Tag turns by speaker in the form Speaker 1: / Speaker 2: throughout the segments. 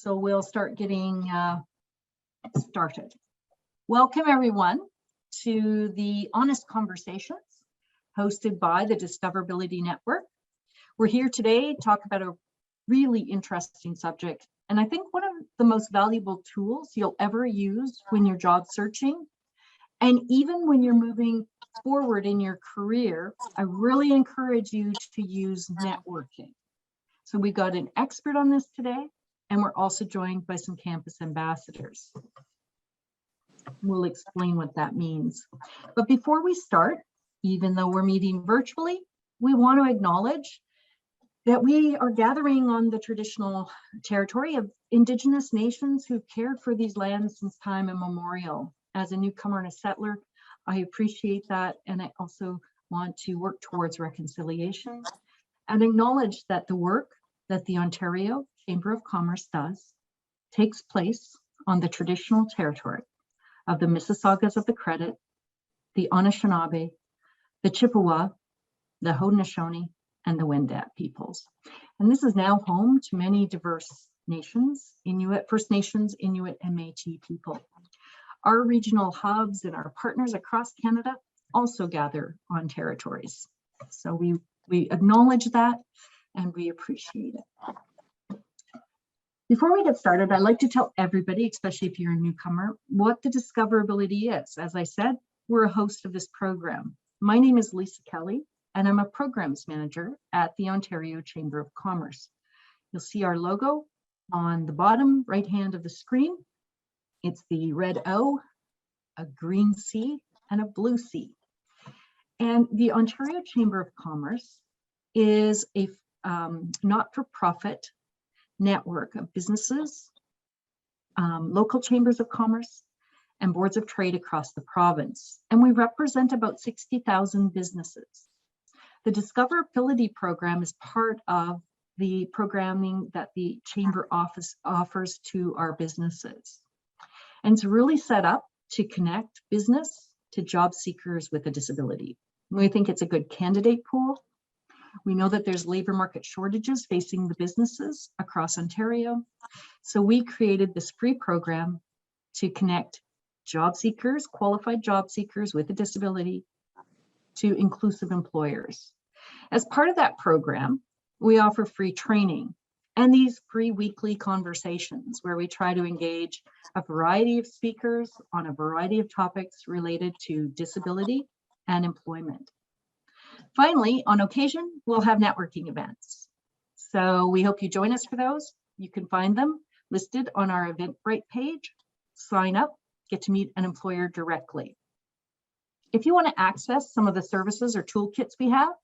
Speaker 1: So we'll start getting started. Welcome everyone to the Honest Conversations hosted by the Discoverability Network. We're here today to talk about a really interesting subject, and I think one of the most valuable tools you'll ever use when you're job searching, and even when you're moving forward in your career. I really encourage you to use networking. So we got an expert on this today, and we're also joined by some campus ambassadors. We'll explain what that means. But before we start, even though we're meeting virtually, we want to acknowledge that we are gathering on the traditional territory of Indigenous nations who've cared for these lands since time immemorial. As a newcomer and a settler, I appreciate that, and I also want to work towards reconciliation and acknowledge that the work that the Ontario Chamber of Commerce does takes place on the traditional territory of the Mississaugas of the Credit, the Anishinaabe, the Chippewa, the Haudenosaunee, and the Wendat peoples. And this is now home to many diverse nations, Inuit, First Nations, Inuit, and Métis people. Our regional hubs and our partners across Canada also gather on territories. So we acknowledge that and we appreciate it. Before we get started, I'd like to tell everybody, especially if you're a newcomer, what the Discoverability is. As I said, we're a host of this program. My name is Lisa Kelly, and I'm a programs manager at the Ontario Chamber of Commerce. You'll see our logo on the bottom right hand of the screen. It's the red O, a green C, and a blue C. And the Ontario Chamber of Commerce is a not-for-profit network of businesses, local chambers of commerce, and boards of trade across the province. And we represent about 60,000 businesses. The Discoverability program is part of the programming that the Chamber office offers to our businesses. And it's really set up to connect business to job seekers with a disability. We think it's a good candidate pool. We know that there's labor market shortages facing the businesses across Ontario. So we created this free program to connect job seekers, qualified job seekers with a disability, to inclusive employers. As part of that program, we offer free training and these free weekly conversations where we try to engage a variety of speakers on a variety of topics related to disability and employment. Finally, on occasion, we'll have networking events. So we hope you join us for those. You can find them listed on our Eventbrite page. Sign up, get to meet an employer directly. If you want to access some of the services or toolkits we have,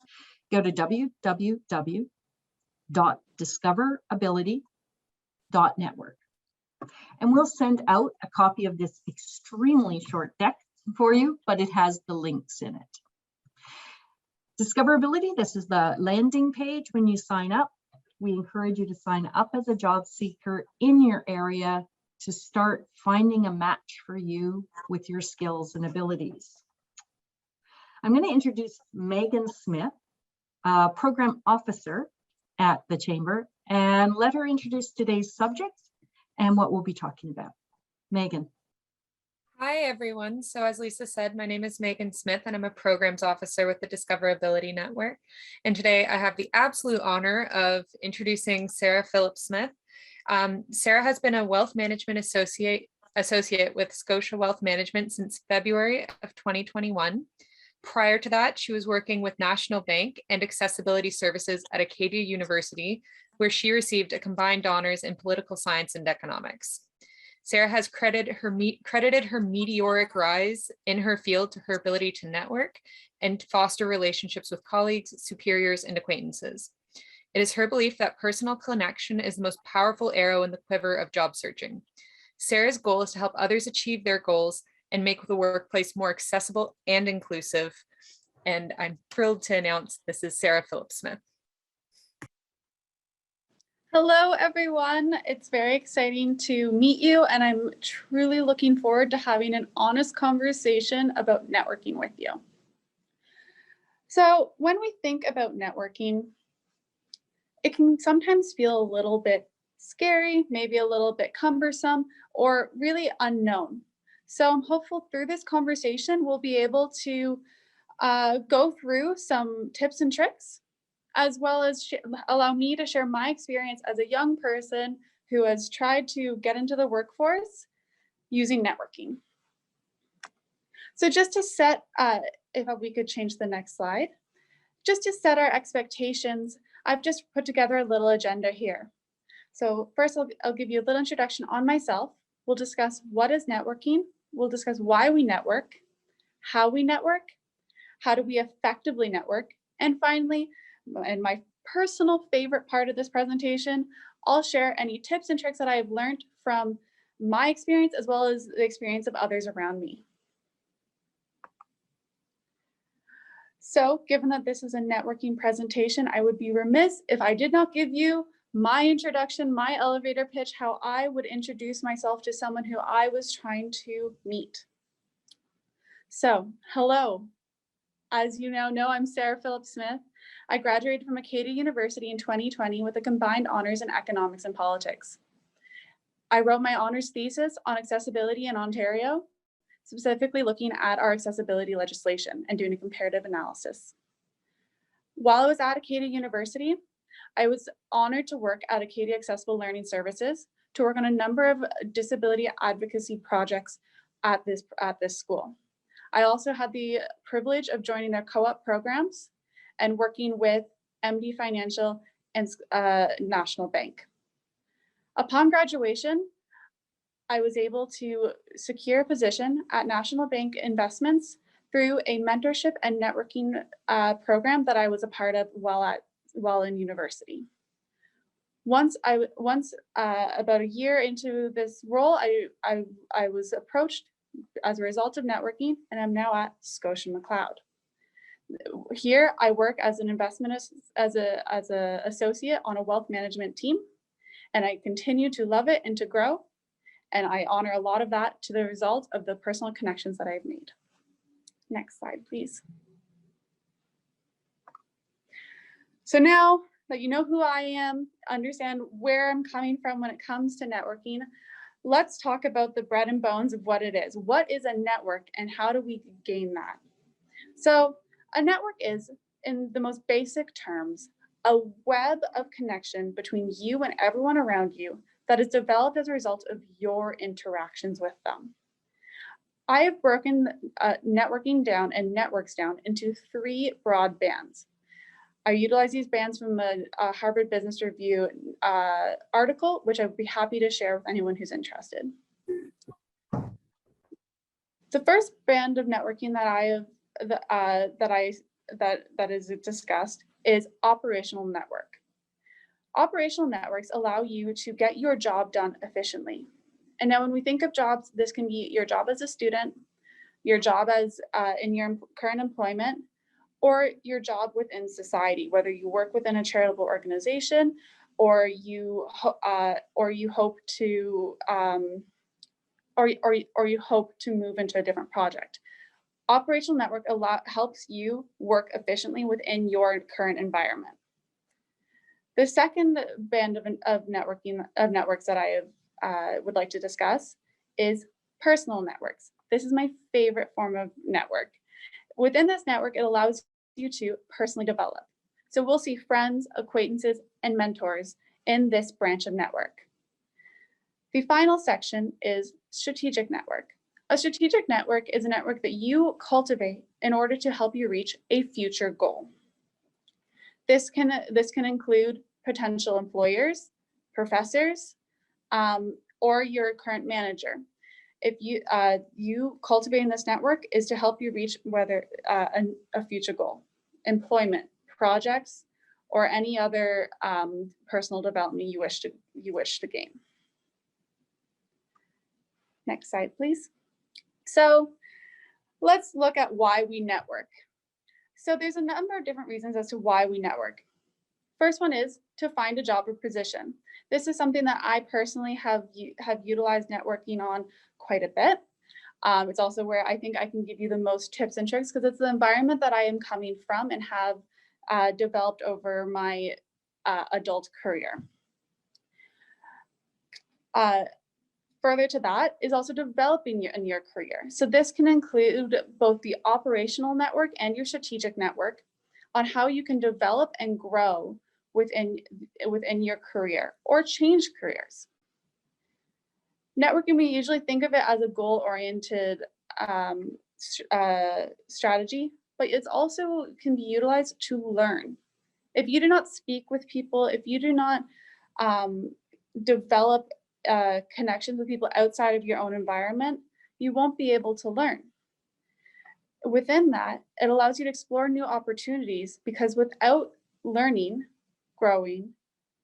Speaker 1: go to www.discoverability.network. And we'll send out a copy of this extremely short deck for you, but it has the links in it. Discoverability, this is the landing page when you sign up. We encourage you to sign up as a job seeker in your area to start finding a match for you with your skills and abilities. I'm going to introduce Megan Smith, program officer at the Chamber, and let her introduce today's subject and what we'll be talking about. Megan.
Speaker 2: Hi, everyone. So as Lisa said, my name is Megan Smith, and I'm a programs officer with the Discoverability Network. And today I have the absolute honor of introducing Sarah Phillips-Smith. Sarah has been a wealth management associate with Scotia Wealth Management since February of 2021. Prior to that, she was working with National Bank and Accessibility Services at Acadia University, where she received a combined honors in political science and economics. Sarah has credited her meteoric rise in her field to her ability to network and foster relationships with colleagues, superiors, and acquaintances. It is her belief that personal connection is the most powerful arrow in the quiver of job searching. Sarah's goal is to help others achieve their goals and make the workplace more accessible and inclusive. And I'm thrilled to announce this is Sarah Phillips-Smith.
Speaker 3: Hello, everyone. It's very exciting to meet you, and I'm truly looking forward to having an honest conversation about networking with you. So when we think about networking, it can sometimes feel a little bit scary, maybe a little bit cumbersome, or really unknown. So I'm hopeful through this conversation, we'll be able to go through some tips and tricks, as well as allow me to share my experience as a young person who has tried to get into the workforce using networking. So just to set, if we could change the next slide, just to set our expectations, I've just put together a little agenda here. So first, I'll give you a little introduction on myself. We'll discuss what is networking. We'll discuss why we network, how do we effectively network, and finally, and my personal favorite part of this presentation, I'll share any tips and tricks that I have learned from my experience as well as the experience of others around me. So given that this is a networking presentation, I would be remiss if I did not give you my introduction, my elevator pitch, how I would introduce myself to someone who I was trying to meet. So, hello. As you now know, I'm Sarah Phillips Smith. I graduated from Acadia University in 2020 with a combined honors in economics and politics. I wrote my honors thesis on accessibility in Ontario, specifically looking at our accessibility legislation and doing a comparative analysis. While I was at Acadia University, I was honored to work at Acadia Accessible Learning Services to work on a number of disability advocacy projects at this school. I also had the privilege of joining their co-op programs and working with MD Financial and National Bank. Upon graduation, I was able to secure a position at National Bank Investments through a mentorship and networking program that I was a part of while in university. Once about a year into this role, I was approached as a result of networking, and I'm now at Scotia McLeod. Here, I work as an as a associate on a wealth management team, and I continue to love it and to grow. And I honor a lot of that to the result of the personal connections that I've made. Next slide, please. So now that you know who I am, understand where I'm coming from when it comes to networking, let's talk about the bread and bones of what it is. What is a network and how do we gain that? So a network is, in the most basic terms, a web of connection between you and everyone around you that is developed as a result of your interactions with them. I have broken networking down and networks down into 3 broad bands. I utilize these bands from a Harvard Business Review article, which I would be happy to share with anyone who's interested. The first band of networking that is discussed is operational network. Operational networks allow you to get your job done efficiently. And now when we think of jobs, this can be your job as a student, your job as in your current employment, or your job within society, whether you work within a charitable organization or you hope to move into a different project. Operational network helps you work efficiently within your current environment. The second band of networks that I would like to discuss is personal networks. This is my favorite form of network. Within this network, it allows you to personally develop. So we'll see friends, acquaintances, and mentors in this branch of network. The final section is strategic network. A strategic network is a network that you cultivate in order to help you reach a future goal. This can include potential employers, professors, or your current manager. If you cultivating this network is to help you reach whether a future goal, employment, projects, or any other personal development you wish to gain. Next slide, please. So let's look at why we network. So there's a number of different reasons as to why we network. First one is to find a job or position. This is something that I personally have utilized networking on quite a bit. It's also where I think I can give you the most tips and tricks because it's the environment that I am coming from and have developed over my adult career. Further to that is also developing in your career. So this can include both the operational network and your strategic network on how you can develop and grow within your career or change careers. Networking, we usually think of it as a goal-oriented strategy, but it's also can be utilized to learn. If you do not speak with people, if you do not develop connections with people outside of your own environment, you won't be able to learn. Within that, it allows you to explore new opportunities, because without learning, growing,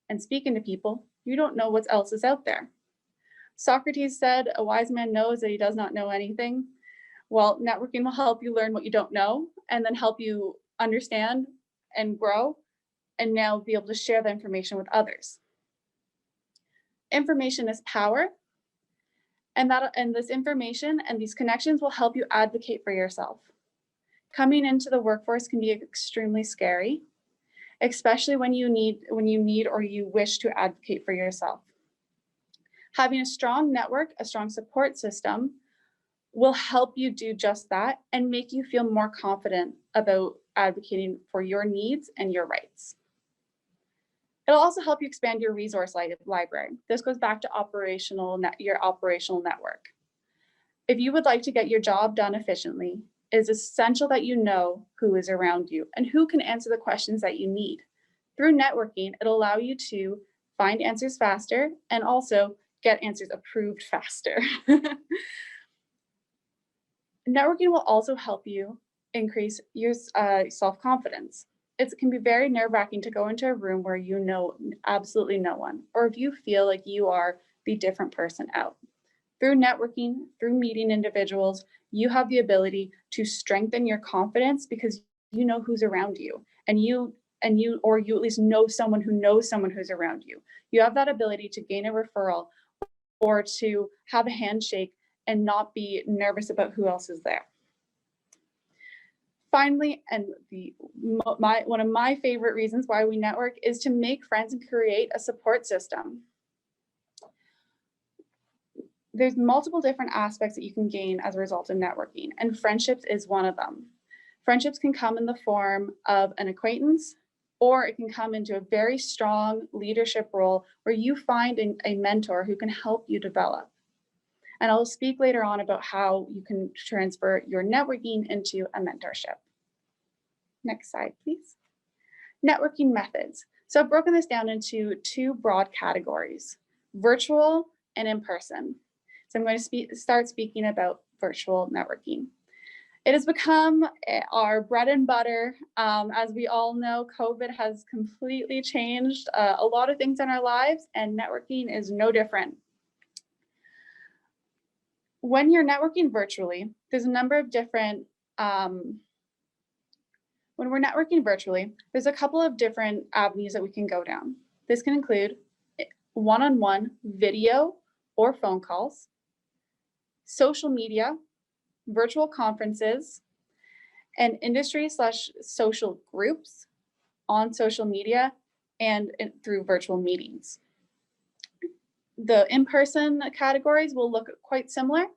Speaker 3: and speaking to people, you don't know what else is out there. Socrates said, "A wise man knows that he does not know anything." Well, networking will help you learn what you don't know, and then help you understand and grow, and now be able to share the information with others. Information is power, and this information and these connections will help you advocate for yourself. Coming into the workforce can be extremely scary, especially when you need or you wish to advocate for yourself. Having a strong network, a strong support system will help you do just that and make you feel more confident about advocating for your needs and your rights. It'll also help you expand your resource library. This goes back to your operational network. If you would like to get your job done efficiently, it is essential that you know who is around you and who can answer the questions that you need. Through networking, it'll allow you to find answers faster and also get answers approved faster. Networking will also help you increase your self-confidence. It can be very nerve-wracking to go into a room where you know absolutely no one, or if you feel like you are the different person out. Through networking, through meeting individuals, you have the ability to strengthen your confidence, because you know who's around you, and you at least know someone who knows someone who's around you. You have that ability to gain a referral or to have a handshake and not be nervous about who else is there. Finally, and one of my favorite reasons why we network is to make friends and create a support system. There's multiple different aspects that you can gain as a result of networking, and friendships is one of them. Friendships can come in the form of an acquaintance, or it can come into a very strong leadership role where you find a mentor who can help you develop. And I'll speak later on about how you can transfer your networking into a mentorship. Next slide, please. Networking methods. So I've broken this down into two broad categories, virtual and in person. So I'm going to start speaking about virtual networking. It has become our bread and butter. As we all know, COVID has completely changed a lot of things in our lives, and networking is no different. When you're networking virtually, there's a number of different, when we're networking virtually, there's a couple of different avenues that we can go down. This can include one-on-one video or phone calls, social media, virtual conferences, and industry/social groups on social media and through virtual meetings. The in-person categories will look quite similar,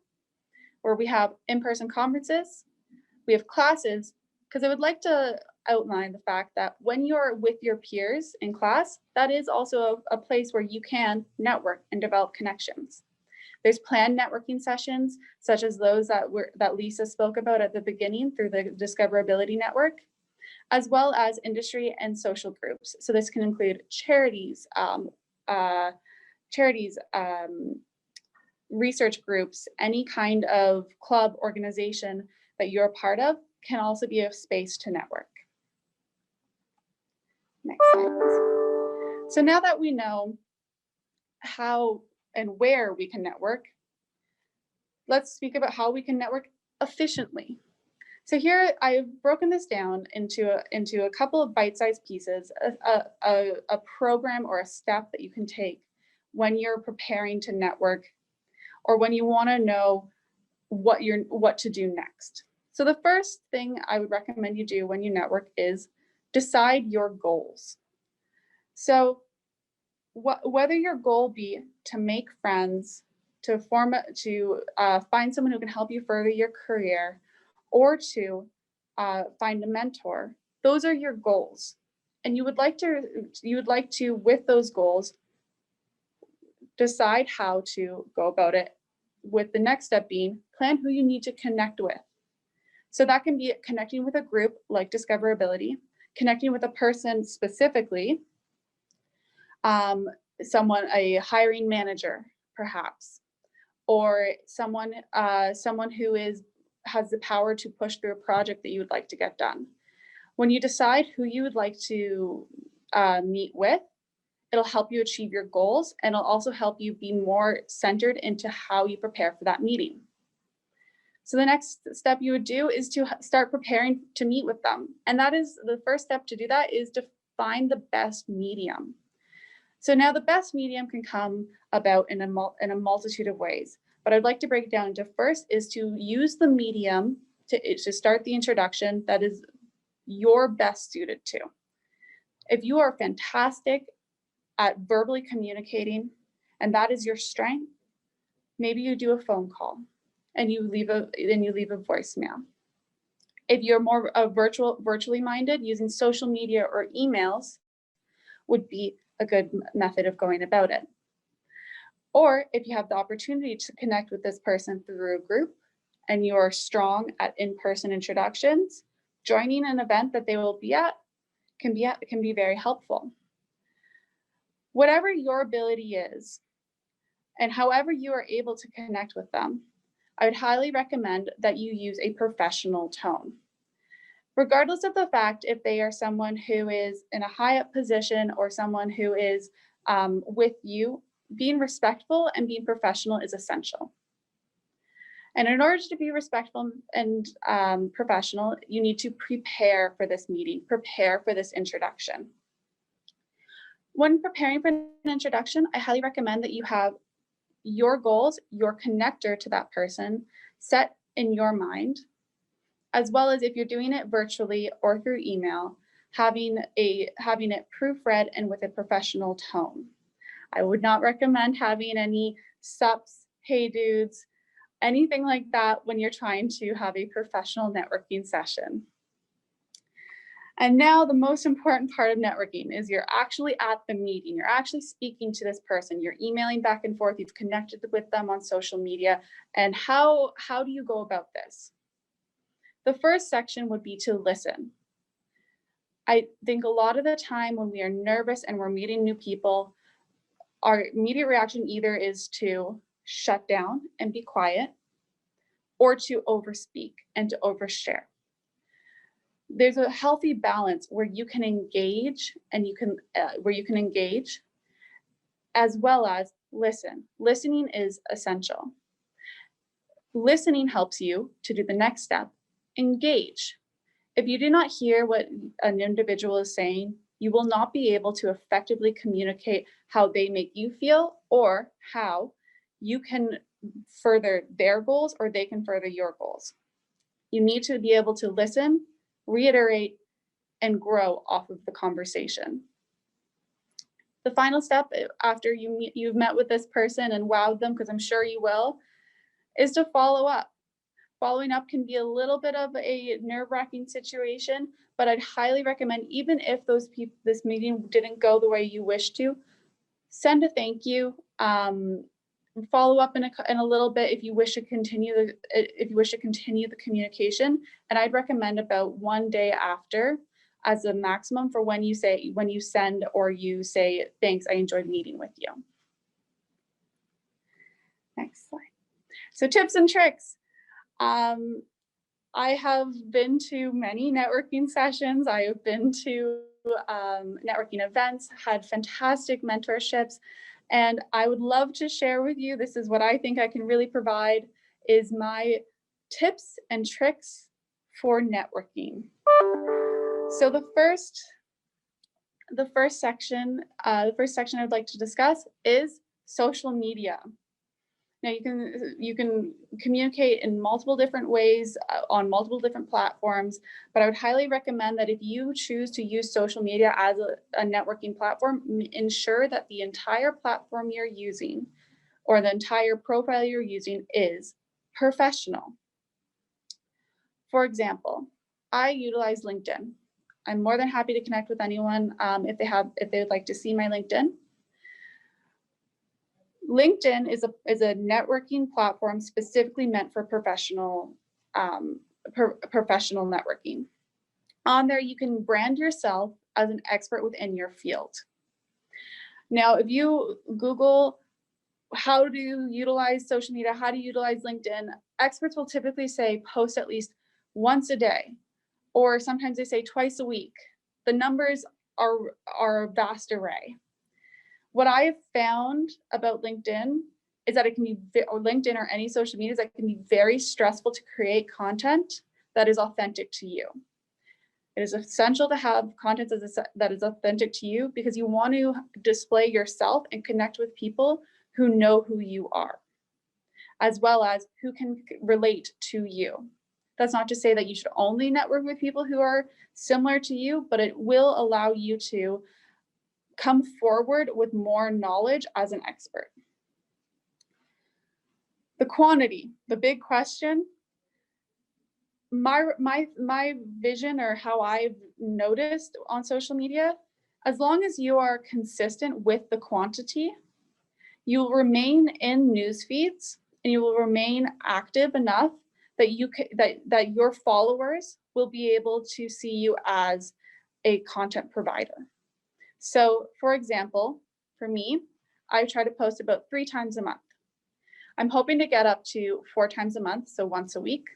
Speaker 3: where we have in-person conferences, we have classes, because I would like to outline the fact that when you're with your peers in class, that is also a place where you can network and develop connections. There's planned networking sessions, such as those that Lisa spoke about at the beginning through the Discoverability Network, as well as industry and social groups. So this can include charities, research groups, any kind of club organization that you're a part of can also be a space to network. Next slide, please. So now that we know how and where we can network, let's speak about how we can network efficiently. So here I've broken this down into a couple of bite-sized pieces, a program or a step that you can take when you're preparing to network, or when you want to know what to do next. So the first thing I would recommend you do when you network is decide your goals. So whether your goal be to make friends, to find someone who can help you further your career, or to find a mentor, those are your goals. And you would like to, with those goals, decide how to go about it, with the next step being plan who you need to connect with. So that can be connecting with a group like Discoverability, connecting with a person specifically, a hiring manager perhaps, or someone who has the power to push through a project that you would like to get done. When you decide who you would like to meet with, it'll help you achieve your goals, and it'll also help you be more centered into how you prepare for that meeting. So the next step you would do is to start preparing to meet with them. And that is the first step to do that, is to find the best medium. So now the best medium can come about in a multitude of ways, but I'd like to break it down into, first is to use the medium to start the introduction that is you're best suited to. If you are fantastic at verbally communicating and that is your strength, maybe you do a phone call and you leave a voicemail. If you're more virtually minded, using social media or emails would be a good method of going about it. Or if you have the opportunity to connect with this person through a group and you're strong at in-person introductions, joining an event that they will be at can be very helpful. Whatever your ability is, and however you are able to connect with them, I would highly recommend that you use a professional tone. Regardless of the fact if they are someone who is in a high up position or someone who is with you, being respectful and being professional is essential. And in order to be respectful and professional, you need to prepare for this meeting, prepare for this introduction. When preparing for an introduction, I highly recommend that you have your goals, your connector to that person set in your mind, as well as if you're doing it virtually or through email, having it proofread and with a professional tone. I would not recommend having any sups, hey dudes, anything like that when you're trying to have a professional networking session. And now the most important part of networking is you're actually at the meeting. You're actually speaking to this person. You're emailing back and forth. You've connected with them on social media. And how do you go about this? The first section would be to listen. I think a lot of the time when we are nervous and we're meeting new people, our immediate reaction either is to shut down and be quiet, or to overspeak and to overshare. There's a healthy balance where you can engage and engage as well as listen. Listening is essential. Listening helps you to do the next step, engage. If you do not hear what an individual is saying, you will not be able to effectively communicate how they make you feel or how you can further their goals or they can further your goals. You need to be able to listen, reiterate, and grow off of the conversation. The final step after you've met with this person and wowed them, because I'm sure you will, is to follow up. Following up can be a little bit of a nerve-wracking situation, but I'd highly recommend, even if this meeting didn't go the way you wish to, send a thank you. Follow up in a little bit if you wish to continue the communication, and I'd recommend about 1 day after as a maximum for when you send or you say thanks, I enjoyed meeting with you. Next slide. So tips and tricks. I have been to many networking sessions. I have been to networking events, had fantastic mentorships. And I would love to share with you, this is what I think I can really provide, is my tips and tricks for networking. So the first section I'd like to discuss is social media. Now you can communicate in multiple different ways on multiple different platforms, but I would highly recommend that if you choose to use social media as a networking platform, ensure that the entire platform you're using or the entire profile you're using is professional. For example, I utilize LinkedIn. I'm more than happy to connect with anyone if they would like to see my LinkedIn. LinkedIn is a networking platform specifically meant for professional networking. On there, you can brand yourself as an expert within your field. Now, if you Google how to utilize social media, how to utilize LinkedIn, experts will typically say post at least once a day, or sometimes they say twice a week. The numbers are a vast array. What I have found about LinkedIn is that it can be, or LinkedIn or any social media, that can be very stressful to create content that is authentic to you. It is essential to have content that is authentic to you because you want to display yourself and connect with people who know who you are, as well as who can relate to you. That's not to say that you should only network with people who are similar to you, but it will allow you to come forward with more knowledge as an expert. The quantity, the big question. My vision, or how I've noticed on social media, as long as you are consistent with the quantity, you will remain in news feeds and you will remain active enough that that your followers will be able to see you as a content provider. So, for example, for me, I try to post about 3 times a month. I'm hoping to get up to 4 times a month, so once a week.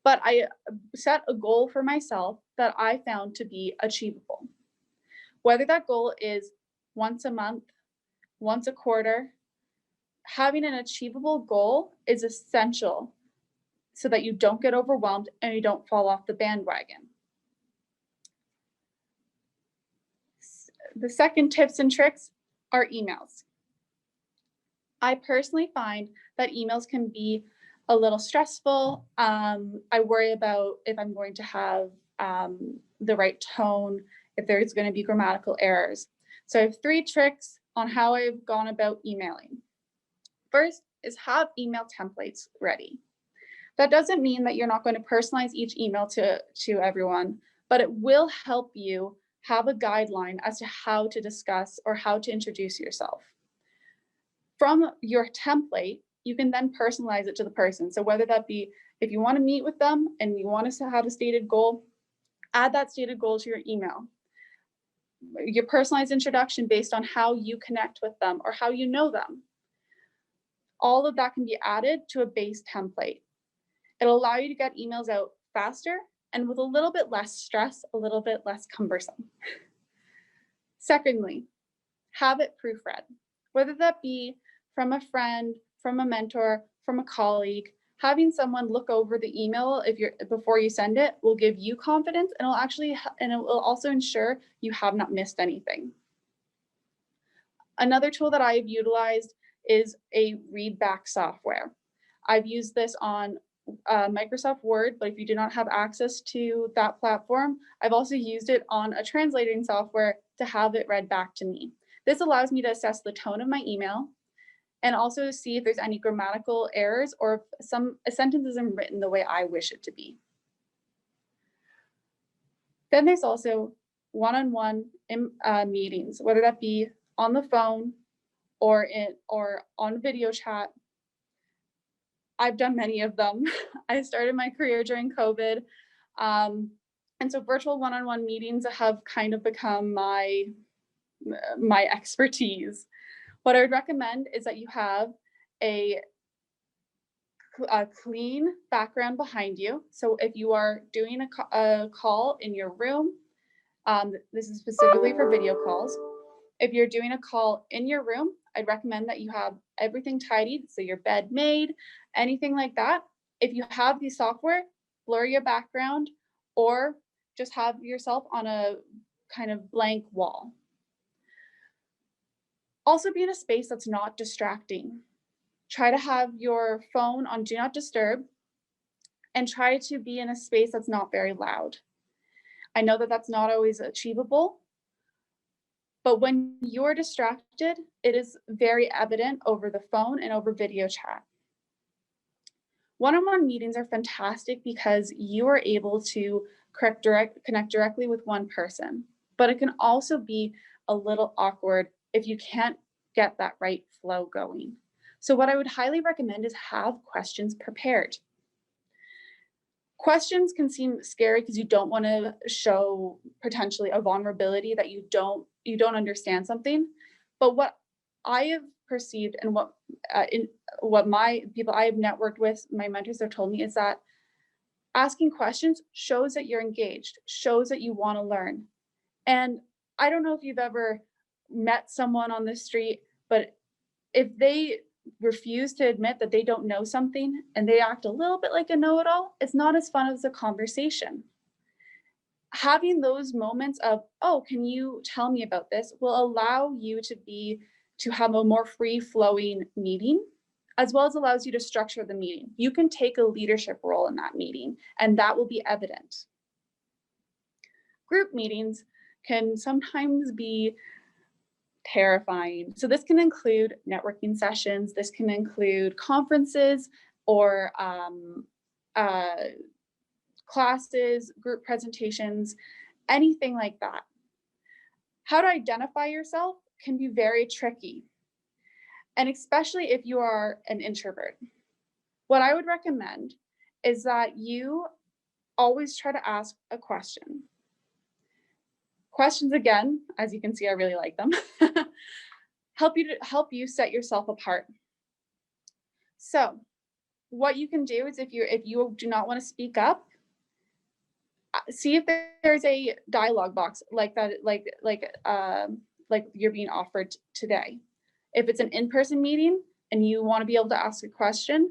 Speaker 3: But I set a goal for myself that I found to be achievable. Whether that goal is once a month, once a quarter, having an achievable goal is essential so that you don't get overwhelmed and you don't fall off the bandwagon. The second tips and tricks are emails. I personally find that emails can be a little stressful. I worry about if I'm going to have the right tone, if there's going to be grammatical errors. So I have 3 tricks on how I've gone about emailing. First is have email templates ready. That doesn't mean that you're not going to personalize each email to everyone, but it will help you have a guideline as to how to discuss or how to introduce yourself. From your template, you can then personalize it to the person. So whether that be if you want to meet with them and you want to have a stated goal, add that stated goal to your email. Your personalized introduction based on how you connect with them or how you know them. All of that can be added to a base template. It'll allow you to get emails out faster and with a little bit less stress, a little bit less cumbersome. Secondly, have it proofread. Whether that be from a friend, from a mentor, from a colleague, having someone look over the email before you send it will give you confidence, and it will also ensure you have not missed anything. Another tool that I've utilized is a readback software. I've used this on Microsoft Word, but if you do not have access to that platform, I've also used it on a translating software to have it read back to me. This allows me to assess the tone of my email and also see if there's any grammatical errors or if a sentence isn't written the way I wish it to be. Then there's also one-on-one meetings, whether that be on the phone or on video chat. I've done many of them. I started my career during COVID. And so virtual one-on-one meetings have kind of become my expertise. What I would recommend is that you have a clean background behind you. So if you are doing a call in your room, this is specifically for video calls. If you're doing a call in your room, I'd recommend that you have everything tidied, so your bed made, anything like that. If you have the software, blur your background or just have yourself on a kind of blank wall. Also be in a space that's not distracting. Try to have your phone on Do Not Disturb and try to be in a space that's not very loud. I know that that's not always achievable, but when you're distracted, it is very evident over the phone and over video chat. One-on-one meetings are fantastic because you are able to connect directly with one person, but it can also be a little awkward if you can't get that right flow going. So what I would highly recommend is have questions prepared. Questions can seem scary because you don't want to show potentially a vulnerability that you don't understand something. But what I have perceived and what my people I have networked with, my mentors have told me, is that asking questions shows that you're engaged, shows that you want to learn. And I don't know if you've ever met someone on the street, but if they refuse to admit that they don't know something and they act a little bit like a know-it-all, it's not as fun as a conversation. Having those moments of, oh, can you tell me about this, will allow you to have a more free-flowing meeting, as well as allows you to structure the meeting. You can take a leadership role in that meeting, and that will be evident. Group meetings can sometimes be terrifying. So this can include networking sessions, this can include conferences or classes, group presentations, anything like that. How to identify yourself can be very tricky, and especially if you are an introvert. What I would recommend is that you always try to ask a question. Questions, again, as you can see, I really like them, help you set yourself apart. So what you can do is if you do not want to speak up, see if there's a dialogue box like that, like you're being offered today. If it's an in-person meeting and you want to be able to ask a question,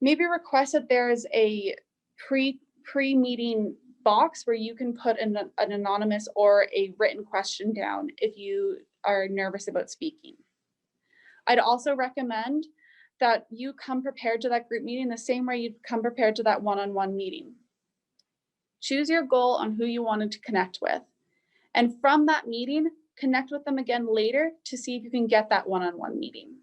Speaker 3: maybe request that there is a pre-meeting box where you can put an anonymous or a written question down if you are nervous about speaking. I'd also recommend that you come prepared to that group meeting the same way you'd come prepared to that one-on-one meeting. Choose your goal on who you wanted to connect with. And from that meeting, connect with them again later to see if you can get that one-on-one meeting.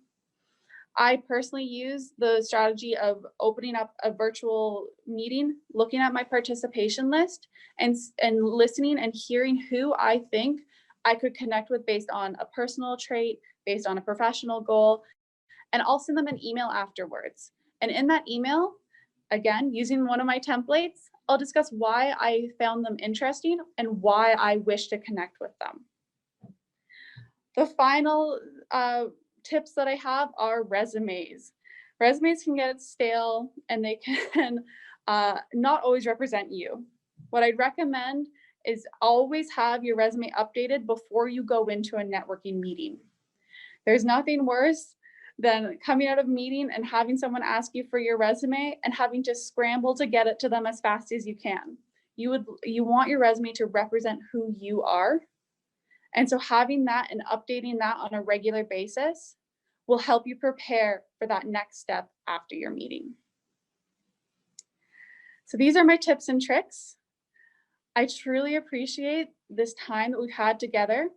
Speaker 3: I personally use the strategy of opening up a virtual meeting, looking at my participation list and listening and hearing who I think I could connect with based on a personal trait, based on a professional goal, and I'll send them an email afterwards. And in that email, again, using one of my templates, I'll discuss why I found them interesting and why I wish to connect with them. The final tips that I have are resumes. Resumes can get stale and they can not always represent you. What I'd recommend is always have your resume updated before you go into a networking meeting. There's nothing worse than coming out of a meeting and having someone ask you for your resume and having to scramble to get it to them as fast as you can. You want your resume to represent who you are. And so having that and updating that on a regular basis will help you prepare for that next step after your meeting. So these are my tips and tricks. I truly appreciate this time that we've had together,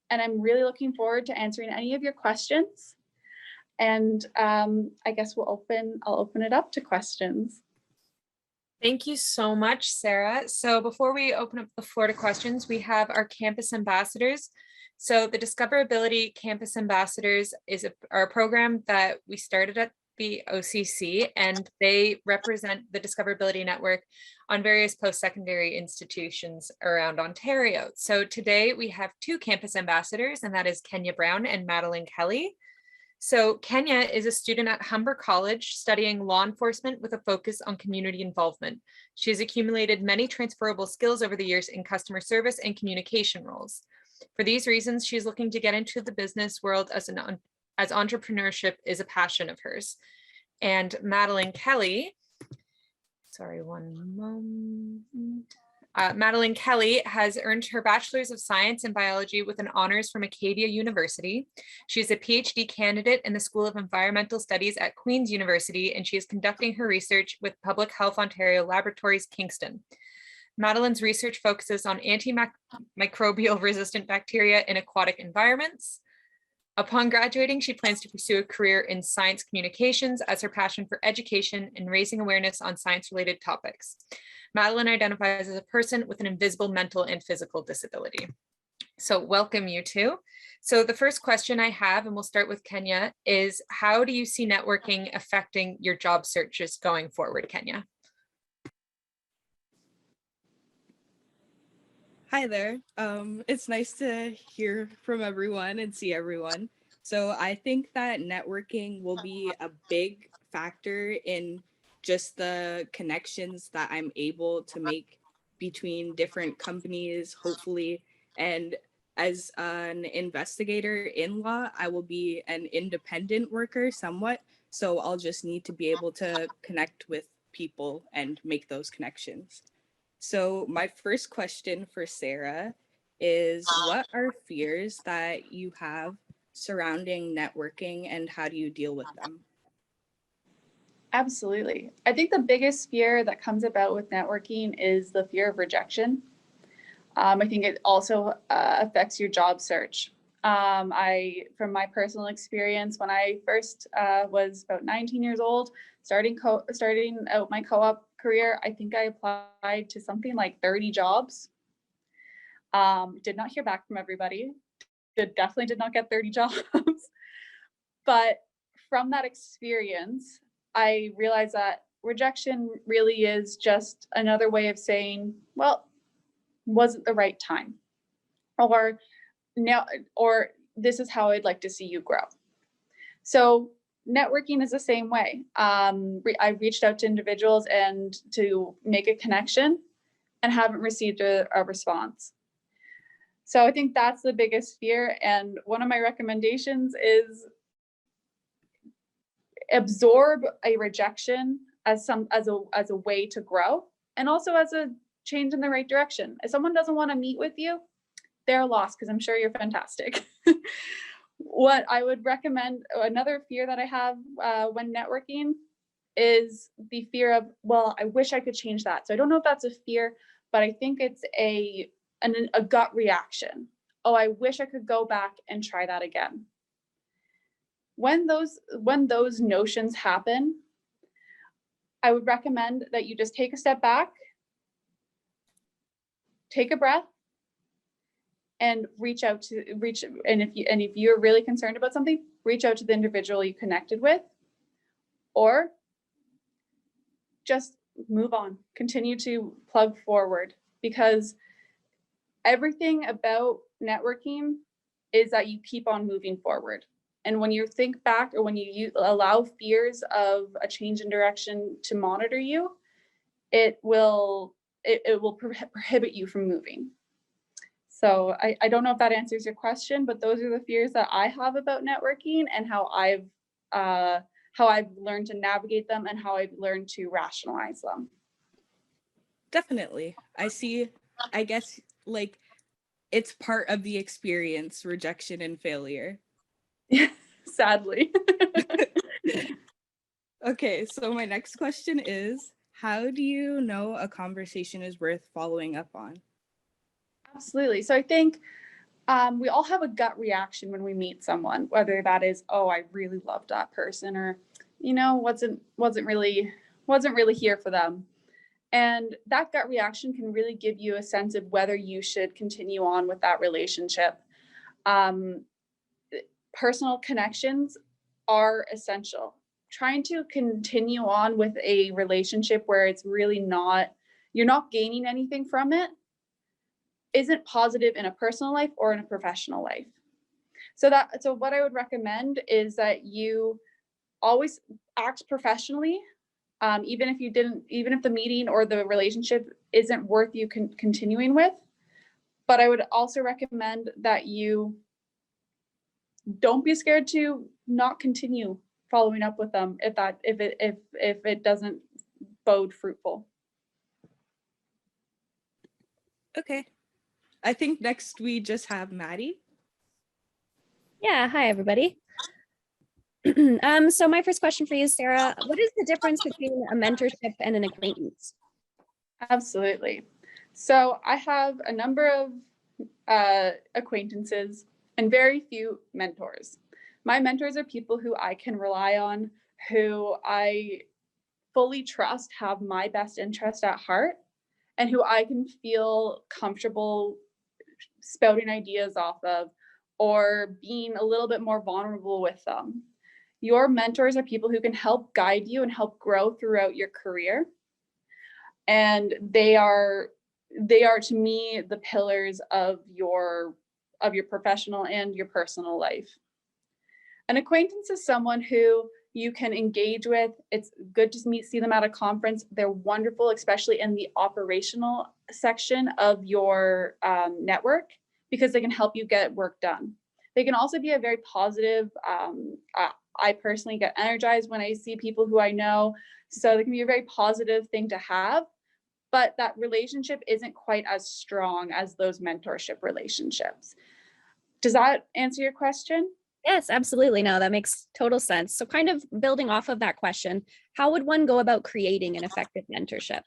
Speaker 3: and I'm really looking forward to answering any of your questions. And I guess I'll open it up to questions.
Speaker 2: Thank you so much, Sarah. So before we open up the floor to questions, we have our campus ambassadors. So the Discoverability Campus Ambassadors is our program that we started at the OCC, and they represent the Discoverability Network on various post-secondary institutions around Ontario. So today we have two campus ambassadors, and that is Kenya Brown and Madeline Kelly. So Kenya is a student at Humber College studying law enforcement with a focus on community involvement. She has accumulated many transferable skills over the years in customer service and communication roles. For these reasons, she's looking to get into the business world as entrepreneurship is a passion of hers. And Madeline Kelly, sorry, one moment. Madeline Kelly has earned her Bachelor's of Science in Biology with an honors from Acadia University. She is a PhD candidate in the School of Environmental Studies at Queen's University, and she is conducting her research with Public Health Ontario Laboratories, Kingston. Madeline's research focuses on antimicrobial resistant bacteria in aquatic environments. Upon graduating, she plans to pursue a career in science communications as her passion for education and raising awareness on science-related topics. Madeline identifies as a person with an invisible mental and physical disability. So welcome, you two. So the first question I have, and we'll start with Kenya, is how do you see networking affecting your job searches going forward, Kenya?
Speaker 4: Hi there. It's nice to hear from everyone and see everyone. So I think that networking will be a big factor in just the connections that I'm able to make between different companies, hopefully. And as an investigator in law, I will be an independent worker somewhat. So I'll just need to be able to connect with people and make those connections. So my first question for Sarah is, what are fears that you have surrounding networking and how do you deal with them?
Speaker 3: Absolutely. I think the biggest fear that comes about with networking is the fear of rejection. I think it also affects your job search. From my personal experience, when I first was about 19 years old, starting out my co-op career, I think I applied to something like 30 jobs. Did not hear back from everybody. Definitely did not get 30 jobs. But from that experience, I realized that rejection really is just another way of saying, well, wasn't the right time, or this is how I'd like to see you grow. So networking is the same way. I reached out to individuals and to make a connection and haven't received a response. So I think that's the biggest fear. And one of my recommendations is absorb a rejection as a way to grow, and also as a change in the right direction. If someone doesn't want to meet with you, they're lost, because I'm sure you're fantastic. What I would recommend, another fear that I have when networking, is the fear of, well, I wish I could change that. So I don't know if that's a fear, but I think it's a gut reaction. Oh, I wish I could go back and try that again. When those notions happen, I would recommend that you just take a step back, take a breath, and if you're really concerned about something, reach out to the individual you connected with, or just move on, continue to plug forward, because everything about networking is that you keep on moving forward. And when you think back, or when you allow fears of a change in direction to monitor you, it will prohibit you from moving. So I don't know if that answers your question, but those are the fears that I have about networking, and how I've learned to navigate them, and how I've learned to rationalize them.
Speaker 4: Definitely. I guess like it's part of the experience, rejection and failure.
Speaker 3: Sadly.
Speaker 4: Okay, so my next question is, how do you know a conversation is worth following up on?
Speaker 3: Absolutely. So I think we all have a gut reaction when we meet someone, whether that is, oh, I really love that person, or, wasn't really here for them. And that gut reaction can really give you a sense of whether you should continue on with that relationship. Personal connections are essential. Trying to continue on with a relationship where it's really you're not gaining anything from it, isn't positive in a personal life or in a professional life. So what I would recommend is that you always act professionally, even if the meeting or the relationship isn't worth you continuing with. But I would also recommend that you don't be scared to not continue following up with them if it doesn't bode fruitful.
Speaker 4: Okay. I think next we just have Maddie.
Speaker 5: Yeah, hi everybody. So my first question for you, Sarah, what is the difference between a mentorship and an acquaintance?
Speaker 3: Absolutely. So I have a number of acquaintances and very few mentors. My mentors are people who I can rely on, who I fully trust have my best interest at heart, and who I can feel comfortable spouting ideas off of or being a little bit more vulnerable with them. Your mentors are people who can help guide you and help grow throughout your career. And they are to me the pillars of your professional and your personal life. An acquaintance is someone who you can engage with. It's good to see them at a conference. They're wonderful, especially in the operational section of your network, because they can help you get work done. They can also be a very positive. I personally get energized when I see people who I know, so they can be a very positive thing to have, but that relationship isn't quite as strong as those mentorship relationships. Does that answer your question?
Speaker 5: Yes, absolutely. No, that makes total sense. So kind of building off of that question, how would one go about creating an effective mentorship?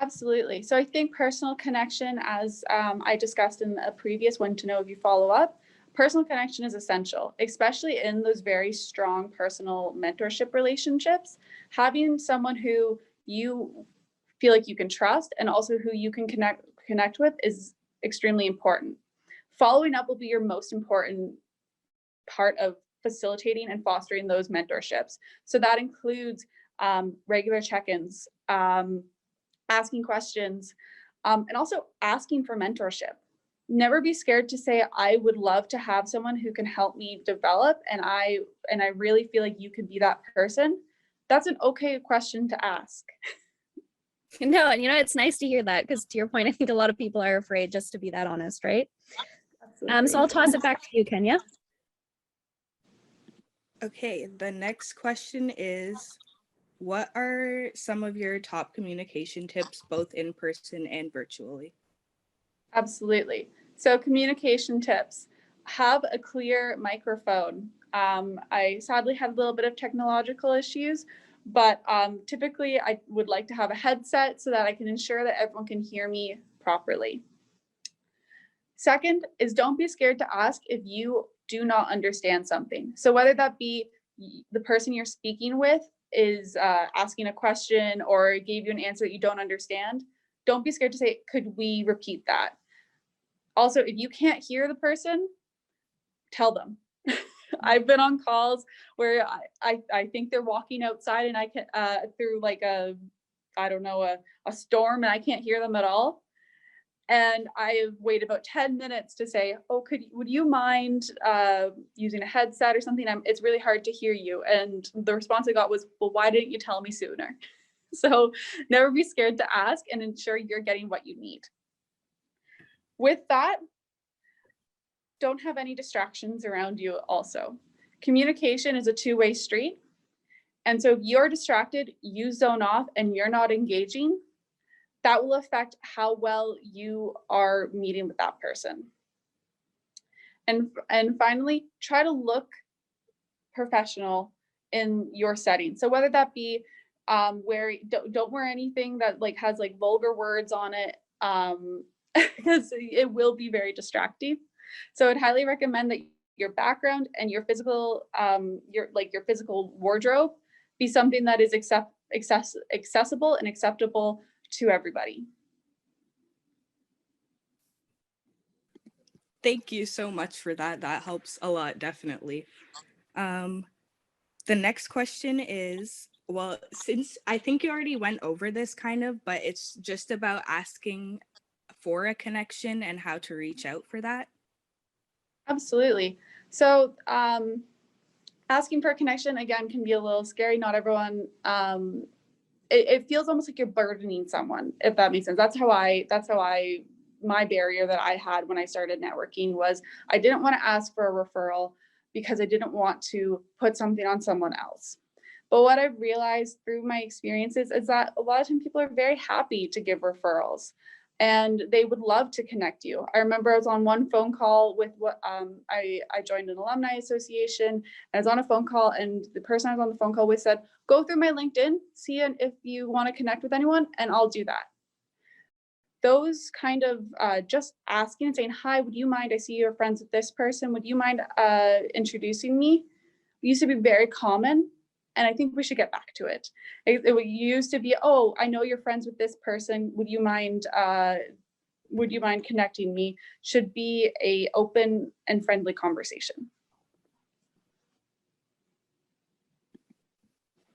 Speaker 3: Absolutely. So I think personal connection, as I discussed in a previous one, to know if you follow up, personal connection is essential, especially in those very strong personal mentorship relationships. Having someone who you feel like you can trust and also who you can connect with is extremely important. Following up will be your most important part of facilitating and fostering those mentorships. So that includes regular check-ins, asking questions, and also asking for mentorship. Never be scared to say, I would love to have someone who can help me develop, and I really feel like you could be that person. That's an okay question to ask.
Speaker 5: No, and it's nice to hear that, because to your point, I think a lot of people are afraid just to be that honest, right? So I'll toss it back to you, Kenya.
Speaker 4: Okay, the next question is, what are some of your top communication tips, both in person and virtually?
Speaker 3: Absolutely. So communication tips. Have a clear microphone. I sadly had a little bit of technological issues, but typically I would like to have a headset so that I can ensure that everyone can hear me properly. Second is, don't be scared to ask if you do not understand something. So whether that be the person you're speaking with is asking a question or gave you an answer that you don't understand, don't be scared to say, could we repeat that? Also, if you can't hear the person, tell them. I've been on calls where I think they're walking outside and I can through like a storm, and I can't hear them at all. And I've waited about 10 minutes to say, oh, would you mind using a headset or something? It's really hard to hear you. And the response I got was, well, why didn't you tell me sooner? So never be scared to ask and ensure you're getting what you need. With that, don't have any distractions around you also. Communication is a two-way street. And so if you're distracted, you zone off and you're not engaging, that will affect how well you are meeting with that person. And finally, try to look professional in your setting. So whether that be don't wear anything that has vulgar words on it, because it will be very distracting. So I'd highly recommend that your background and your physical your physical wardrobe be something that is accessible and acceptable to everybody.
Speaker 4: Thank you so much for that. That helps a lot, definitely. The next question is, well, since I think you already went over this kind of, but it's just about asking for a connection and how to reach out for that.
Speaker 3: Absolutely. So asking for a connection, again, can be a little scary. Not everyone, it feels almost like you're burdening someone, if that makes sense. That's how my barrier that I had when I started networking was I didn't want to ask for a referral because I didn't want to put something on someone else. But what I've realized through my experiences is that a lot of times people are very happy to give referrals. and they would love to connect you. I remember I was on one phone call with what I joined an alumni association. I was on a phone call, and the person I was on the phone call with said, go through my LinkedIn, see if you want to connect with anyone, and I'll do that. Those kind of just asking and saying, hi, would you mind, I see you're friends with this person, would you mind introducing me, used to be very common. And I think we should get back to it. It used to be, oh, I know you're friends with this person, would you mind connecting me? Should be a open and friendly conversation.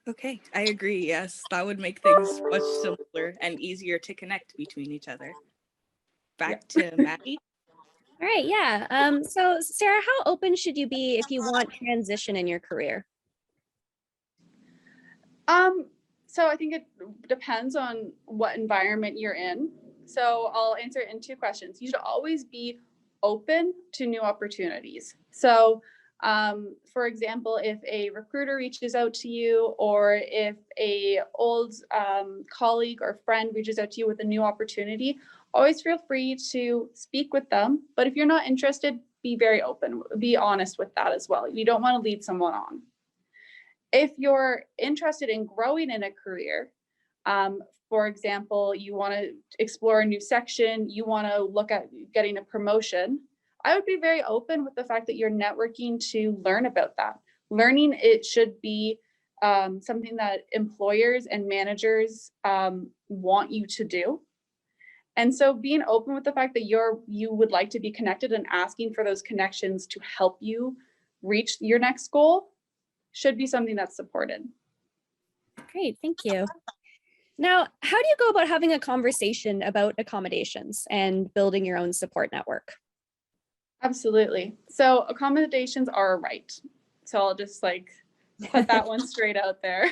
Speaker 4: Okay, I agree. Yes, that would make things much simpler and easier to connect between each other. Back to Maddie.
Speaker 5: All right, yeah. So Sarah, how open should you be if you want transition in your career?
Speaker 3: So I think it depends on what environment you're in. So I'll answer it in two questions. You should always be open to new opportunities. So for example, if a recruiter reaches out to you, or if a old colleague or friend reaches out to you with a new opportunity, always feel free to speak with them. But if you're not interested, be very open, be honest with that as well. You don't want to lead someone on. If you're interested in growing in a career, for example, you want to explore a new section, you want to look at getting a promotion, I would be very open with the fact that you're networking to learn about that. Learning, it should be something that employers and managers want you to do. And so being open with the fact that you would like to be connected and asking for those connections to help you reach your next goal should be something that's supported.
Speaker 5: Great, thank you. Now, how do you go about having a conversation about accommodations and building your own support network?
Speaker 3: Absolutely. So accommodations are a right. So I'll just like put that one straight out there.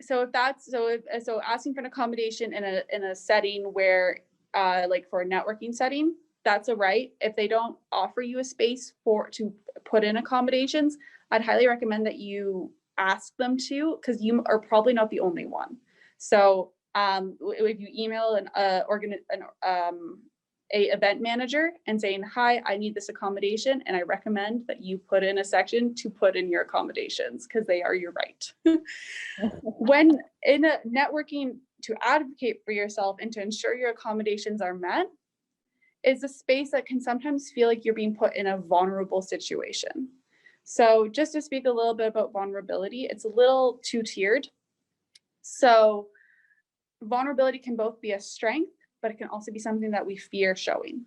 Speaker 3: So asking for an accommodation in a setting where like for a networking setting, that's a right. If they don't offer you a space to put in accommodations, I'd highly recommend that you ask them to, because you are probably not the only one. So if you email a event manager and saying, hi, I need this accommodation, and I recommend that you put in a section to put in your accommodations, because they are your right. When in a networking, to advocate for yourself and to ensure your accommodations are met is a space that can sometimes feel like you're being put in a vulnerable situation. So just to speak a little bit about vulnerability, it's a little two-tiered. So vulnerability can both be a strength, but it can also be something that we fear showing.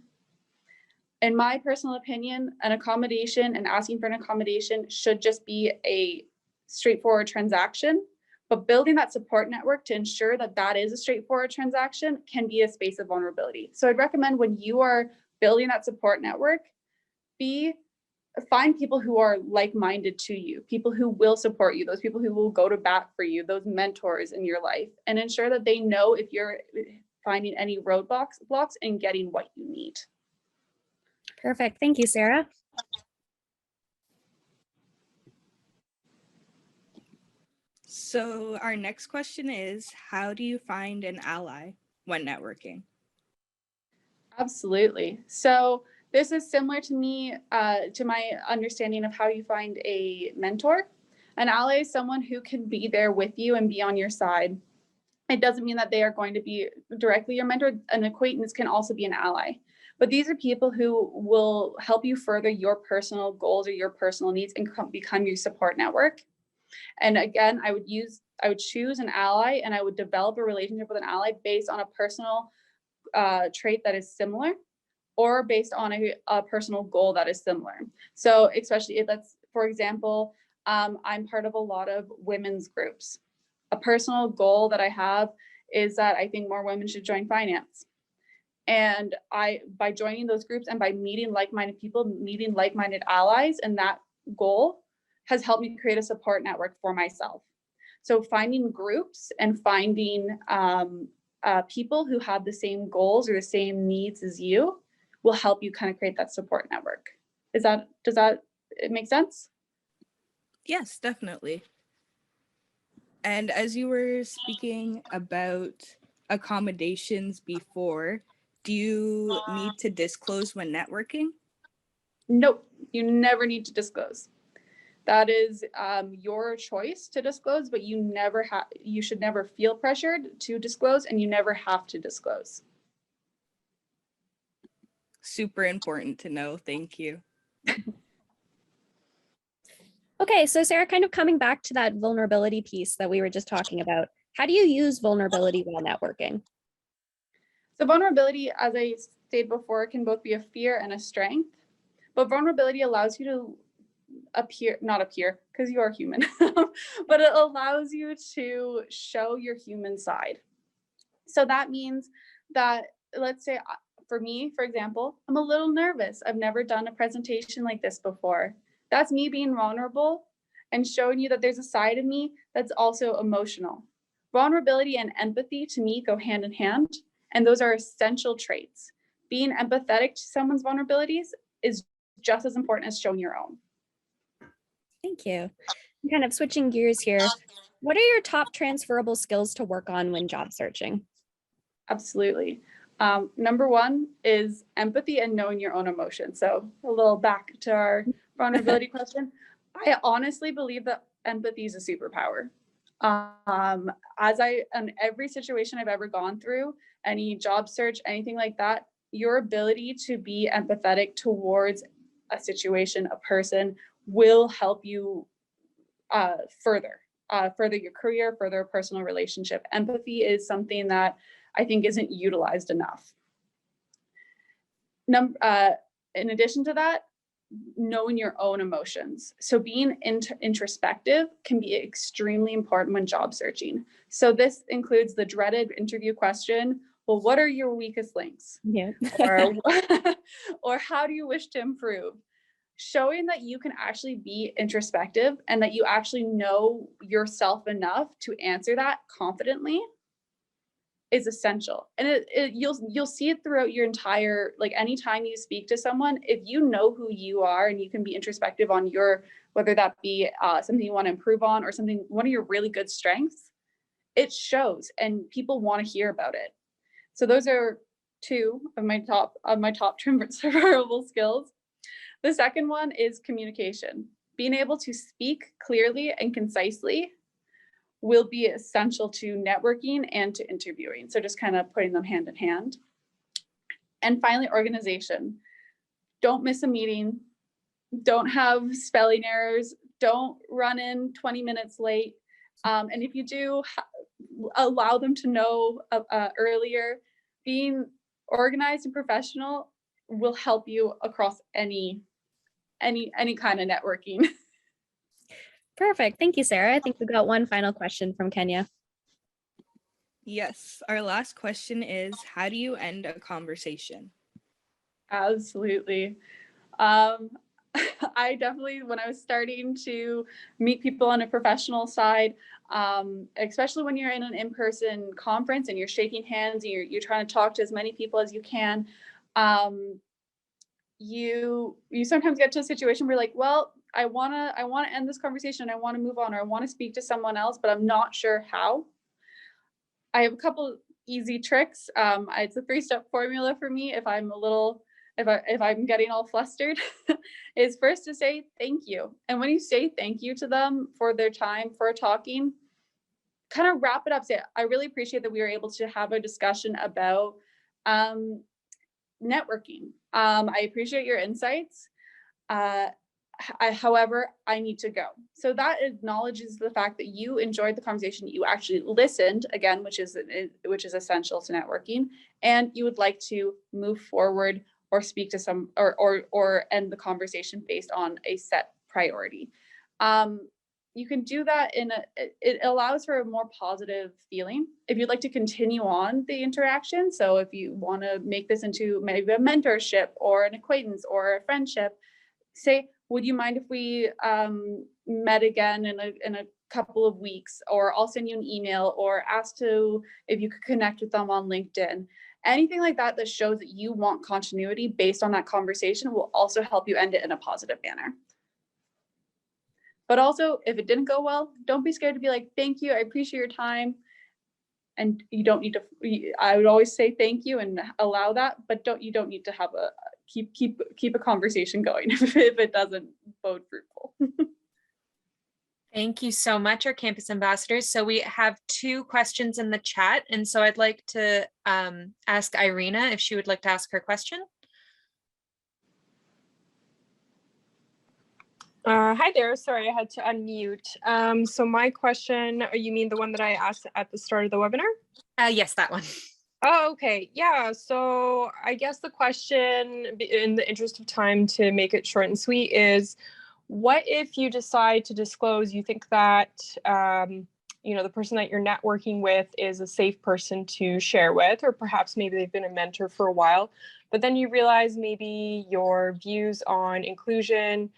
Speaker 3: In my personal opinion, an accommodation and asking for an accommodation should just be a straightforward transaction, but building that support network to ensure that that is a straightforward transaction can be a space of vulnerability. So I'd recommend when you are building that support network, find people who are like-minded to you, people who will support you, those people who will go to bat for you, those mentors in your life, and ensure that they know if you're finding any roadblocks and getting what you need.
Speaker 5: Perfect. Thank you, Sarah.
Speaker 4: So our next question is, how do you find an ally when networking?
Speaker 3: Absolutely. So this is similar to me, to my understanding of how you find a mentor. An ally is someone who can be there with you and be on your side. It doesn't mean that they are going to be directly your mentor. An acquaintance can also be an ally. But these are people who will help you further your personal goals or your personal needs and become your support network. And again, I would choose an ally, and I would develop a relationship with an ally based on a personal trait that is similar, or based on a personal goal that is similar. So especially if that's, for example, I'm part of a lot of women's groups. A personal goal that I have is that I think more women should join finance. And by joining those groups and by meeting like-minded people, meeting like-minded allies, and that goal has helped me create a support network for myself. So finding groups and finding people who have the same goals or the same needs as you will help you kind of create that support network. Does that make sense?
Speaker 4: Yes, definitely. And as you were speaking about accommodations before, do you need to disclose when networking?
Speaker 3: Nope, you never need to disclose. That is your choice to disclose, but you should never feel pressured to disclose, and you never have to disclose.
Speaker 4: Super important to know. Thank you.
Speaker 5: Okay, so Sarah, kind of coming back to that vulnerability piece that we were just talking about, how do you use vulnerability while networking?
Speaker 3: So vulnerability, as I stated before, can both be a fear and a strength, but vulnerability allows you to not appear, because you are human, but it allows you to show your human side. So that means that, let's say for me, for example, I'm a little nervous. I've never done a presentation like this before. That's me being vulnerable and showing you that there's a side of me that's also emotional. Vulnerability and empathy to me go hand in hand, and those are essential traits. Being empathetic to someone's vulnerabilities is just as important as showing your own.
Speaker 5: Thank you. Kind of switching gears here. What are your top transferable skills to work on when job searching?
Speaker 3: Absolutely. Number one is empathy and knowing your own emotions. So a little back to our vulnerability question. I honestly believe that empathy is a superpower. In every situation I've ever gone through, any job search, anything like that, your ability to be empathetic towards a situation, a person, will help you further your career, further a personal relationship. Empathy is something that I think isn't utilized enough. In addition to that, knowing your own emotions. So being introspective can be extremely important when job searching. So this includes the dreaded interview question, well, what are your weakest links?
Speaker 5: Yeah.
Speaker 3: Or how do you wish to improve? Showing that you can actually be introspective and that you actually know yourself enough to answer that confidently is essential. And you'll see it throughout your entire, like anytime you speak to someone, if you know who you are and you can be introspective on your, whether that be something you want to improve on or something, one of your really good strengths, it shows and people want to hear about it. So those are two of my top transferable skills. The second one is communication. Being able to speak clearly and concisely will be essential to networking and to interviewing. So just kind of putting them hand in hand. And finally, organization. Don't miss a meeting. Don't have spelling errors. Don't run in 20 minutes late. And if you do, allow them to know earlier. Being organized and professional will help you across any kind of networking.
Speaker 5: Perfect. Thank you, Sarah. I think we've got one final question from Kenya.
Speaker 4: Yes, our last question is, how do you end a conversation?
Speaker 3: Absolutely. I definitely, when I was starting to meet people on a professional side, especially when you're in an in-person conference and you're shaking hands and you're trying to talk to as many people as you can, you sometimes get to a situation where you're like, well, I want to end this conversation. I want to move on, or I want to speak to someone else, but I'm not sure how. I have a couple easy tricks. It's a 3-step formula for me. If I'm getting all flustered, is first to say thank you. And when you say thank you to them for their time, for talking, kind of wrap it up. Say, I really appreciate that we were able to have a discussion about networking. I appreciate your insights. However, I need to go. So that acknowledges the fact that you enjoyed the conversation, you actually listened, again, which is essential to networking, and you would like to move forward or speak to some or end the conversation based on a set priority. You can do that it allows for a more positive feeling. If you'd like to continue on the interaction, so if you want to make this into maybe a mentorship or an acquaintance or a friendship, say, would you mind if we met again in a couple of weeks, or I'll send you an email, or ask if you could connect with them on LinkedIn. Anything like that that shows that you want continuity based on that conversation will also help you end it in a positive manner. But also, if it didn't go well, don't be scared to be like, thank you, I appreciate your time. and you don't need to, I would always say thank you and allow that, but you don't need to have keep a conversation going if it doesn't bode fruitful.
Speaker 2: Thank you so much, our campus ambassadors. So we have 2 questions in the chat. And so I'd like to ask Irina if she would like to ask her question.
Speaker 6: Hi there. Sorry, I had to unmute. So my question, you mean the one that I asked at the start of the webinar?
Speaker 2: Yes, that one.
Speaker 6: Oh, okay. Yeah. So I guess the question, in the interest of time to make it short and sweet, is what if you decide to disclose, you think that, the person that you're networking with is a safe person to share with, or perhaps maybe they've been a mentor for a while, but then you realize maybe your views on inclusion,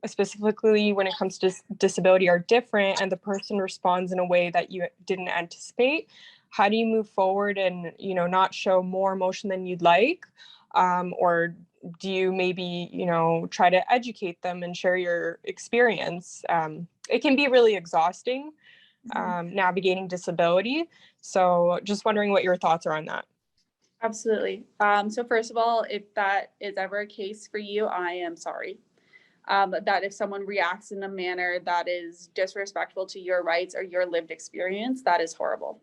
Speaker 6: specifically when it comes to disability, are different, and the person responds in a way that you didn't anticipate. How do you move forward and, not show more emotion than you'd like? Or do you maybe, try to educate them and share your experience? It can be really exhausting, navigating disability. So just wondering what your thoughts are on that.
Speaker 3: Absolutely. So first of all, if that is ever a case for you, I am sorry. That if someone reacts in a manner that is disrespectful to your rights or your lived experience, that is horrible.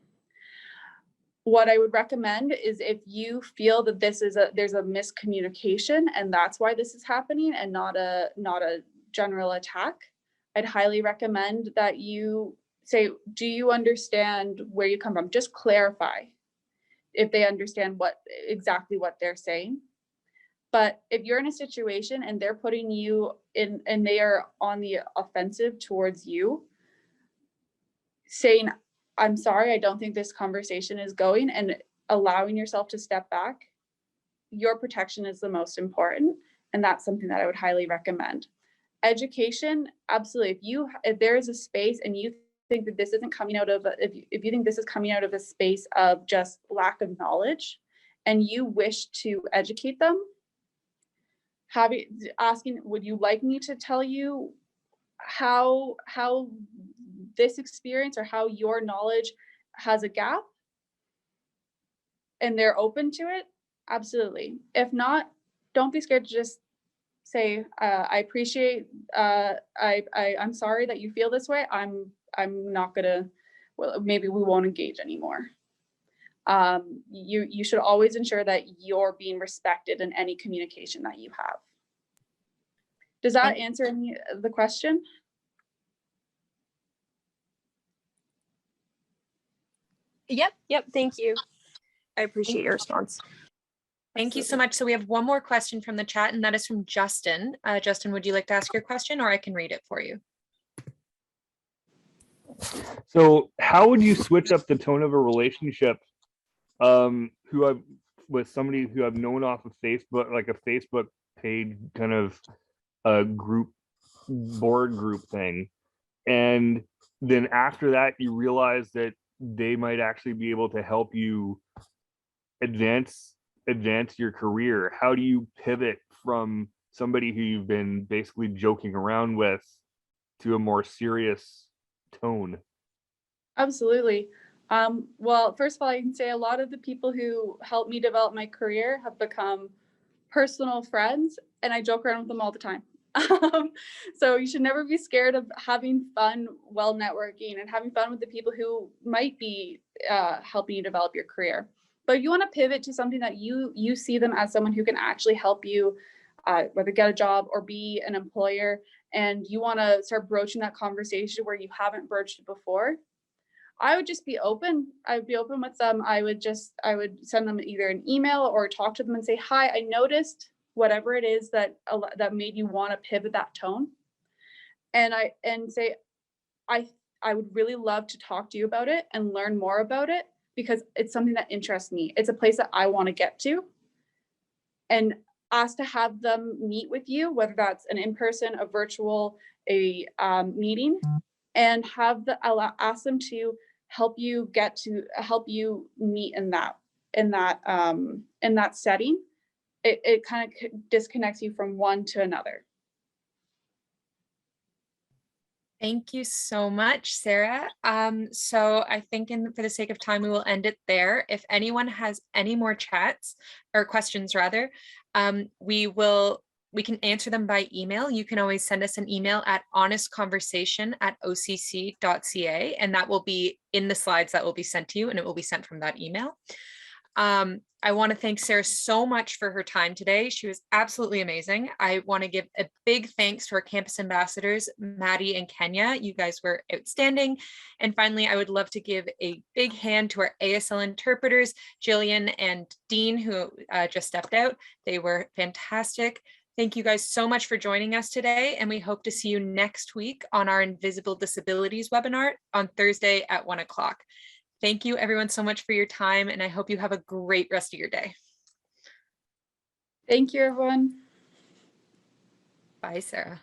Speaker 3: What I would recommend is, if you feel that there's a miscommunication and that's why this is happening and not a general attack, I'd highly recommend that you say, do you understand where you come from? Just clarify if they understand exactly what they're saying. But if you're in a situation and they're putting you in and they are on the offensive towards you, saying, I'm sorry, I don't think this conversation is going, and allowing yourself to step back, your protection is the most important. And that's something that I would highly recommend. Education, absolutely. If there is a space and you think that this isn't coming out of, if you think this is coming out of a space of just lack of knowledge and you wish to educate them, asking, would you like me to tell you how this experience or how your knowledge has a gap? And they're open to it, absolutely. If not, don't be scared to just say, I appreciate, I'm sorry that you feel this way. I'm not gonna, well, maybe we won't engage anymore. You should always ensure that you're being respected in any communication that you have. Does that answer the question?
Speaker 6: Yep. Thank you. I appreciate your response.
Speaker 2: Thank you so much. So we have one more question from the chat, and that is from Justin. Justin, would you like to ask your question, or I can read it for you?
Speaker 7: So how would you switch up the tone of a relationship with somebody who I've known off of Facebook, like a Facebook page, kind of a board group thing, and then after that you realize that they might actually be able to help you advance your career? How do you pivot from somebody who you've been basically joking around with to a more serious tone?
Speaker 3: Absolutely. Well, first of all, I can say a lot of the people who helped me develop my career have become personal friends, and I joke around with them all the time. So you should never be scared of having fun while networking and having fun with the people who might be helping you develop your career. But if you want to pivot to something that you see them as someone who can actually help you, whether get a job or be an employer, and you want to start broaching that conversation where you haven't broached it before, I would just be open. I would be open with them. I would send them either an email or talk to them and say, hi, I noticed whatever it is that made you want to pivot that tone. And say, I would really love to talk to you about it and learn more about it, because it's something that interests me. It's a place that I want to get to. And ask to have them meet with you, whether that's an in-person, a virtual, a meeting, and ask them to help you meet in that setting. It kind of disconnects you from one to another.
Speaker 2: Thank you so much, Sarah. So I think for the sake of time, we will end it there. If anyone has any more chats or questions rather, we can answer them by email. You can always send us an email at honestconversation@occ.ca, and that will be in the slides that will be sent to you, and it will be sent from that email. I want to thank Sarah so much for her time today. She was absolutely amazing. I want to give a big thanks to our campus ambassadors, Maddie and Kenya. You guys were outstanding. And finally, I would love to give a big hand to our ASL interpreters, Jillian and Dean, who just stepped out. They were fantastic. Thank you guys so much for joining us today, and we hope to see you next week on our Invisible Disabilities webinar on Thursday at 1 o'clock. Thank you everyone so much for your time, and I hope you have a great rest of your day.
Speaker 3: Thank you, everyone.
Speaker 2: Bye, Sarah.